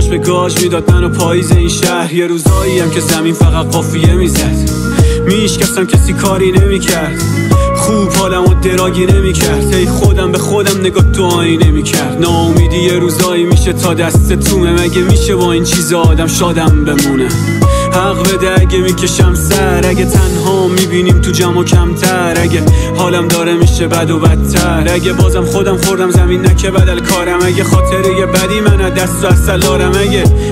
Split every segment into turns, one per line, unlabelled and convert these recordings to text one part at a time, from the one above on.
به گاج میداد منو پاییز این شهر. یه روزایی هم که زمین فقط قافیه میزد، میشکستم کسی کاری نمیکرد، خوب حالم و دراگی نمیکرد. ای خودم به خودم نگاه تو آینه میکرد. ناامیدی یه روزایی میشه تا دست تومه، مگه میشه با این چیزا آدم شادم بمونه؟ حق بده اگه میکشم سر، اگه تنها میبینیم تو جمع و کمتر، اگه حالم داره میشه بد و بدتر، اگه بازم خودم خوردم زمین نکه بدل کارم، اگه خاطره بدی من دست و اصلارم،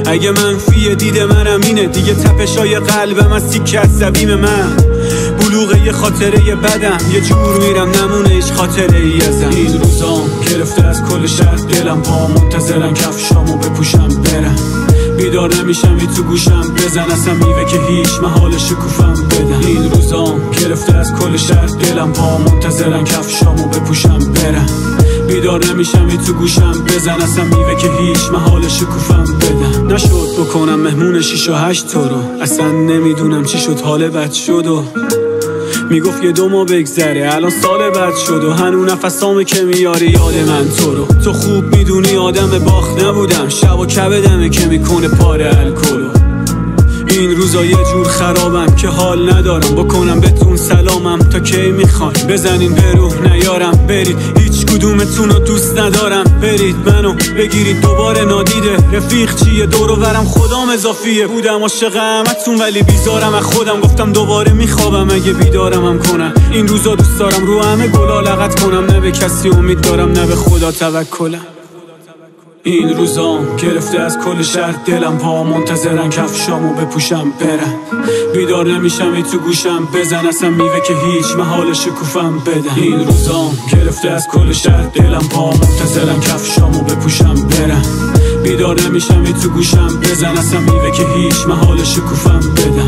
اگه منفی دید منم اینه دیگه، تپشای قلبم از سیک عصبیم من، بلوغه یه خاطره بدم، یه جور میرم نمونه هیچ خاطره ای ازم. این روزام گرفته از کل شهر دلم، پا منتظرن کفشامو بپوشم برم، بیدار نمیشم تو گوشم بزن اصلا میوه که هیچ محال شکوفم بدم. این روزام گرفته از کل شهر دلم، پا منتظرن کفشامو بپوشم برم، بیدار نمیشم تو گوشم بزن اصلا میوه که هیچ محال شکوفم بدم. نشد بکنم مهمون 6 و 8 تو رو، اصلا نمیدونم چی شد حال بد شد و میگفت یه 2 ماه بگذره الان سال بعد شد و هنو نفسامه که میاری یاد من تو رو. تو خوب میدونی آدم باخت نبودم، شب و کبدمه که میکنه پاره الکلو. این روزا یه جور خرابم که حال ندارم بکنم بهتون سلامم، تا کی میخواین بزنین به روح نیارم برید، هیچ کدومتون رو دوست ندارم برید منو بگیرید دوباره نادیده. رفیق چیه دور و برم خدام اضافیه، بودم عاشق همتون ولی بیزارم از خودم، گفتم دوباره میخوابم اگه بیدارم هم کنم. این روزا دوست دارم رو همه گلا لغت کنم، نه به کسی امید دارم نه به خدا توکلم. این روزام گرفته از کل شهر دلم، پا منتظرن کفشامو بپوشم برم، بیدار نمیشم تو گوشم بزن اصلا میوه که هیچ محال شکوفم بدم. این روزام گرفته از کل شهر دلم، پا منتظرن کفشامو بپوشم برم، بیدار نمیشم تو گوشم بزن اصلا میوه که هیچ محال شکوفم بدم.